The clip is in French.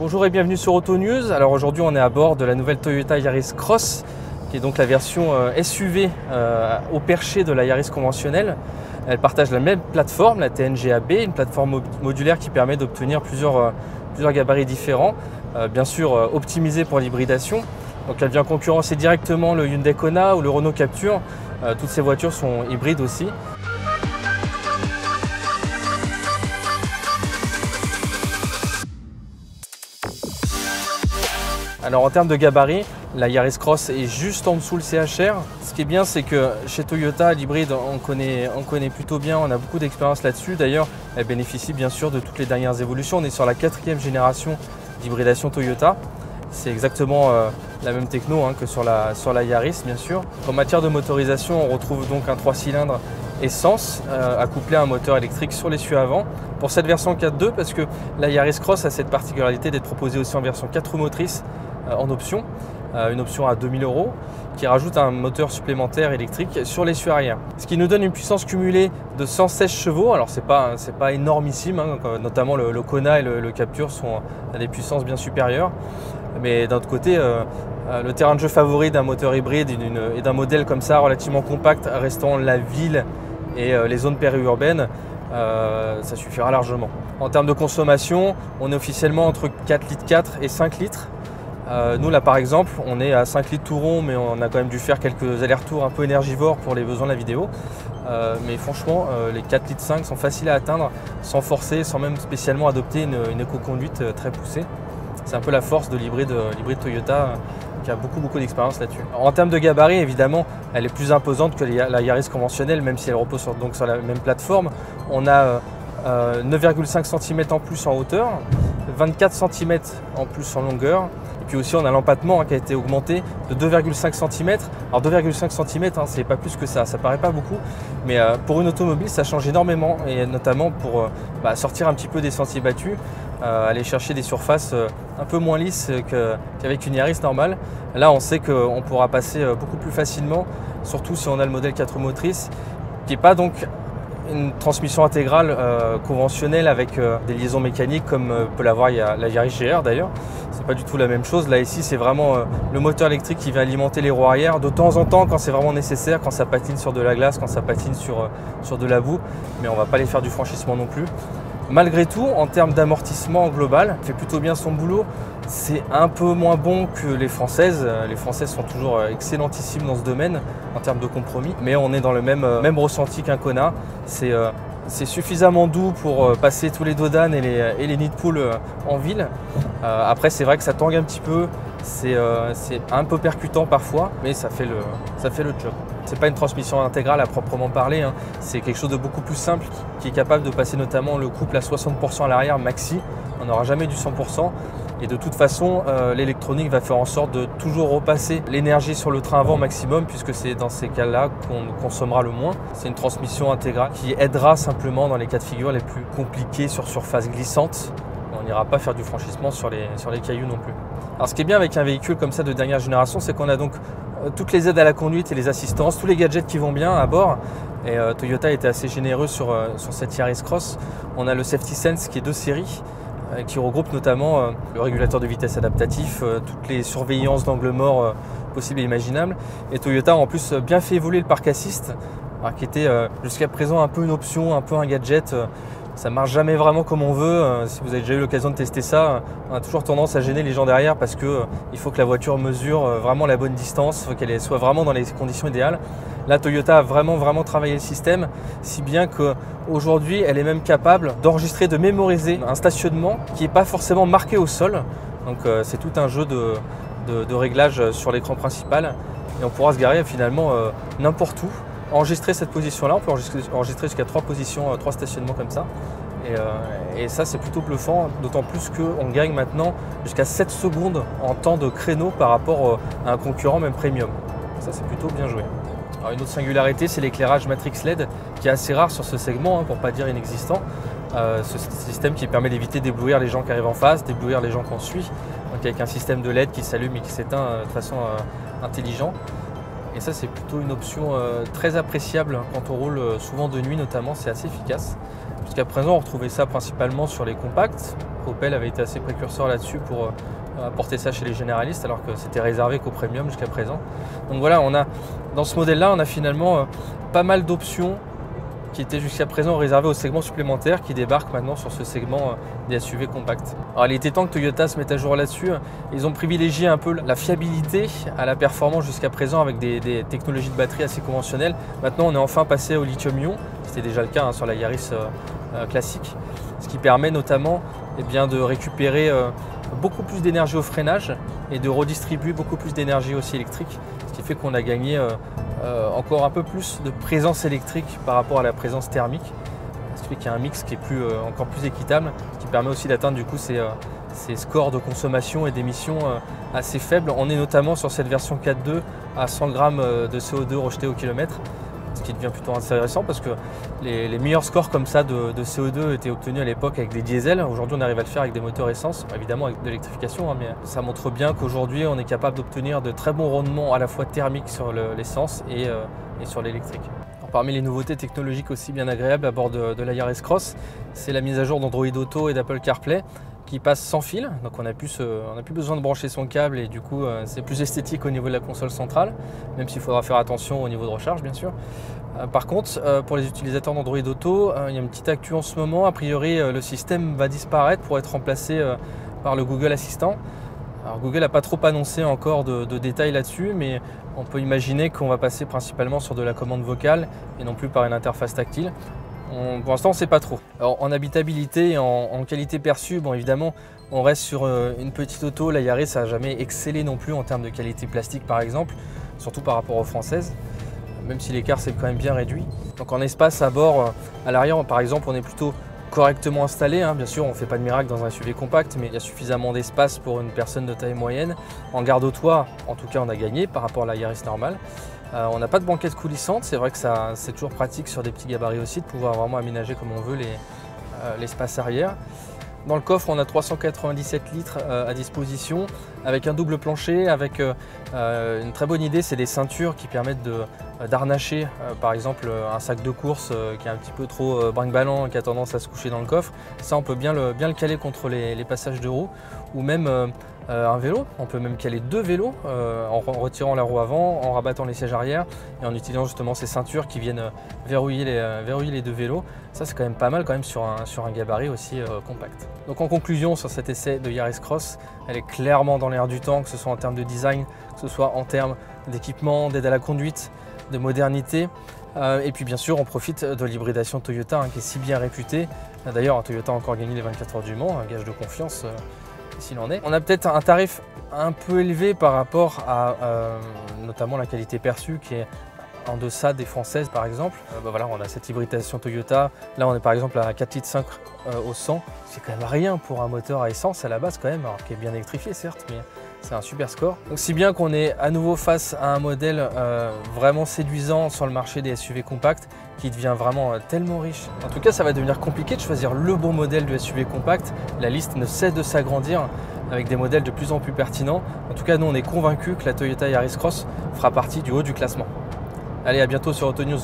Bonjour et bienvenue sur Auto News. Alors aujourd'hui on est à bord de la nouvelle Toyota Yaris Cross, qui est donc la version SUV au perché de la Yaris conventionnelle. Elle partage la même plateforme, la TNGA-B, une plateforme modulaire qui permet d'obtenir plusieurs gabarits différents, bien sûr optimisés pour l'hybridation. Donc elle vient concurrencer directement le Hyundai Kona ou le Renault Captur. Toutes ces voitures sont hybrides aussi. Alors en termes de gabarit, la Yaris Cross est juste en dessous le CHR. Ce qui est bien, c'est que chez Toyota, l'hybride, on connaît plutôt bien, on a beaucoup d'expérience là-dessus. D'ailleurs, elle bénéficie bien sûr de toutes les dernières évolutions. On est sur la 4e génération d'hybridation Toyota. C'est exactement la même techno que sur la Yaris, bien sûr. En matière de motorisation, on retrouve donc un 3 cylindres essence accouplé à un moteur électrique sur l'essieu avant. Pour cette version 4.2, parce que la Yaris Cross a cette particularité d'être proposée aussi en version 4 roues motrices en option, une option à 2000 € qui rajoute un moteur supplémentaire électrique sur l'essieu arrière. Ce qui nous donne une puissance cumulée de 116 chevaux. Alors c'est pas énormissime, notamment le Kona et le Captur sont à des puissances bien supérieures. Mais d'un autre côté, le terrain de jeu favori d'un moteur hybride et d'un modèle comme ça relativement compact restant la ville et les zones périurbaines, ça suffira largement. En termes de consommation, on est officiellement entre 4,4 litres et 5 litres. Nous là par exemple, on est à 5 litres tout rond, mais on a quand même dû faire quelques allers-retours un peu énergivores pour les besoins de la vidéo. Mais franchement, les 4 litres 5 sont faciles à atteindre sans forcer, sans même spécialement adopter une éco-conduite très poussée. C'est un peu la force de l'hybride Toyota qui a beaucoup d'expérience là-dessus. En termes de gabarit, évidemment, elle est plus imposante que la Yaris conventionnelle, même si elle repose sur la même plateforme. On a 9,5 cm en plus en hauteur, 24 cm en plus en longueur. Et puis aussi on a l'empattement qui a été augmenté de 2,5 cm. Alors 2,5 cm, c'est pas plus que ça paraît pas beaucoup, mais pour une automobile ça change énormément, et notamment pour sortir un petit peu des sentiers battus, aller chercher des surfaces un peu moins lisses qu'avec une Yaris normale. Là on sait qu'on pourra passer beaucoup plus facilement, surtout si on a le modèle 4 roues motrices, qui n'est pas donc une transmission intégrale conventionnelle avec des liaisons mécaniques comme peut l'avoir la Yaris GR d'ailleurs. C'est pas du tout la même chose. Là ici c'est vraiment le moteur électrique qui vient alimenter les roues arrière de temps en temps quand c'est vraiment nécessaire, quand ça patine sur de la glace, quand ça patine sur de la boue, mais on va pas aller faire du franchissement non plus. Malgré tout, en termes d'amortissement global, elle fait plutôt bien son boulot. C'est un peu moins bon que les Françaises. Les Françaises sont toujours excellentissimes dans ce domaine en termes de compromis, mais on est dans le même ressenti qu'un Kona. C'est suffisamment doux pour passer tous les dos d'âne et les nids de poule en ville. Après, c'est vrai que ça tangue un petit peu, c'est un peu percutant parfois, mais ça fait le job. C'est pas une transmission intégrale à proprement parler, c'est quelque chose de beaucoup plus simple qui est capable de passer notamment le couple à 60% à l'arrière maxi. On n'aura jamais du 100%. Et de toute façon, l'électronique va faire en sorte de toujours repasser l'énergie sur le train avant au maximum, puisque c'est dans ces cas-là qu'on consommera le moins. C'est une transmission intégrale qui aidera simplement dans les cas de figure les plus compliqués sur surface glissante. On n'ira pas faire du franchissement sur les cailloux non plus. Alors ce qui est bien avec un véhicule comme ça de dernière génération, c'est qu'on a donc toutes les aides à la conduite et les assistances, tous les gadgets qui vont bien à bord. Et Toyota était assez généreux sur cette Yaris Cross. On a le Safety Sense qui est de série, qui regroupe notamment le régulateur de vitesse adaptatif, toutes les surveillances d'angle mort possibles et imaginables. Et Toyota a en plus bien fait évoluer le parc assist, qui était jusqu'à présent un peu une option, un peu un gadget. Ça marche jamais vraiment comme on veut. Si vous avez déjà eu l'occasion de tester ça, on a toujours tendance à gêner les gens derrière parce qu'il faut que la voiture mesure vraiment la bonne distance, il faut qu'elle soit vraiment dans les conditions idéales. Là, Toyota a vraiment travaillé le système, si bien qu'aujourd'hui, elle est même capable d'enregistrer, de mémoriser un stationnement qui n'est pas forcément marqué au sol. Donc c'est tout un jeu de réglage sur l'écran principal, et on pourra se garer finalement n'importe où. Enregistrer cette position-là, on peut enregistrer jusqu'à 3 positions, 3 stationnements comme ça. Et ça, c'est plutôt bluffant, d'autant plus qu'on gagne maintenant jusqu'à 7 secondes en temps de créneau par rapport à un concurrent, même premium. Ça, c'est plutôt bien joué. Alors, une autre singularité, c'est l'éclairage Matrix LED, qui est assez rare sur ce segment, pour ne pas dire inexistant. Ce système qui permet d'éviter d'éblouir les gens qui arrivent en face, d'éblouir les gens qu'on suit. Donc avec un système de LED qui s'allume et qui s'éteint de façon intelligente. Et ça, c'est plutôt une option très appréciable quand on roule souvent de nuit notamment, c'est assez efficace. Jusqu'à présent, on retrouvait ça principalement sur les compacts. Opel avait été assez précurseur là-dessus pour apporter ça chez les généralistes, alors que c'était réservé qu'au premium jusqu'à présent. Donc voilà, dans ce modèle-là, on a finalement pas mal d'options qui étaient jusqu'à présent réservées au segment supplémentaire, qui débarquent maintenant sur ce segment des SUV compacts. Alors il était temps que Toyota se mette à jour là-dessus. Ils ont privilégié un peu la fiabilité à la performance jusqu'à présent avec des technologies de batterie assez conventionnelles. Maintenant on est enfin passé au lithium-ion, c'était déjà le cas sur la Yaris classique, ce qui permet notamment de récupérer beaucoup plus d'énergie au freinage et de redistribuer beaucoup plus d'énergie aussi électrique, ce qui fait qu'on a gagné encore un peu plus de présence électrique par rapport à la présence thermique, ce qui fait qu'il y a un mix qui est encore plus équitable, qui permet aussi d'atteindre du coup ces scores de consommation et d'émissions assez faibles. On est notamment sur cette version 4.2 à 100 grammes de CO2 rejeté au kilomètre, ce qui devient plutôt intéressant parce que les meilleurs scores comme ça de CO2 étaient obtenus à l'époque avec des diesels. Aujourd'hui on arrive à le faire avec des moteurs essence, évidemment avec de l'électrification, mais ça montre bien qu'aujourd'hui on est capable d'obtenir de très bons rendements à la fois thermiques sur l'essence et sur l'électrique. Parmi les nouveautés technologiques aussi bien agréables à bord de la Yaris Cross, c'est la mise à jour d'Android Auto et d'Apple CarPlay qui passe sans fil, donc on n'a plus besoin de brancher son câble et du coup c'est plus esthétique au niveau de la console centrale, même s'il faudra faire attention au niveau de recharge bien sûr. Par contre, pour les utilisateurs d'Android Auto, il y a une petite actu en ce moment. A priori, le système va disparaître pour être remplacé par le Google Assistant. Alors Google n'a pas trop annoncé encore de détails là-dessus, mais on peut imaginer qu'on va passer principalement sur de la commande vocale et non plus par une interface tactile. Pour l'instant, on ne sait pas trop. Alors, en habitabilité et en qualité perçue, bon, évidemment, on reste sur une petite auto. La Yaris n'a jamais excellé non plus en termes de qualité plastique, par exemple, surtout par rapport aux françaises, même si l'écart s'est quand même bien réduit. Donc, en espace à bord, à l'arrière, par exemple, on est plutôt correctement installé. Bien sûr, on ne fait pas de miracle dans un SUV compact, mais il y a suffisamment d'espace pour une personne de taille moyenne. En garde au toit, en tout cas, on a gagné par rapport à la Yaris normale. On n'a pas de banquette coulissante, c'est vrai que c'est toujours pratique sur des petits gabarits aussi de pouvoir vraiment aménager comme on veut l'espace arrière. Dans le coffre, on a 397 litres à disposition avec un double plancher, avec une très bonne idée, c'est des ceintures qui permettent d'harnacher par exemple un sac de course qui est un petit peu trop brinque-ballant, qui a tendance à se coucher dans le coffre. Ça, on peut bien le caler contre les passages de roues ou même un vélo. On peut même caler deux vélos en retirant la roue avant, en rabattant les sièges arrière et en utilisant justement ces ceintures qui viennent verrouiller les deux vélos. Ça, c'est quand même pas mal quand même sur un gabarit aussi compact. Donc en conclusion sur cet essai de Yaris Cross, elle est clairement dans l'air du temps, que ce soit en termes de design, que ce soit en termes d'équipement, d'aide à la conduite, de modernité. Et puis bien sûr, on profite de l'hybridation Toyota qui est si bien réputée. D'ailleurs, Toyota a encore gagné les 24 heures du Mans, un gage de confiance s'il en est. On a peut-être un tarif un peu élevé par rapport à notamment la qualité perçue qui est en deçà des françaises par exemple. Voilà, on a cette hybridation Toyota. Là, on est par exemple à 4,5 litres au 100. C'est quand même rien pour un moteur à essence à la base quand même, alors qui est bien électrifié certes, mais c'est un super score. Donc si bien qu'on est à nouveau face à un modèle vraiment séduisant sur le marché des SUV compacts qui devient vraiment tellement riche. En tout cas, ça va devenir compliqué de choisir le bon modèle de SUV compact. La liste ne cesse de s'agrandir avec des modèles de plus en plus pertinents. En tout cas, nous on est convaincus que la Toyota Yaris Cross fera partie du haut du classement. Allez, à bientôt sur Auto News.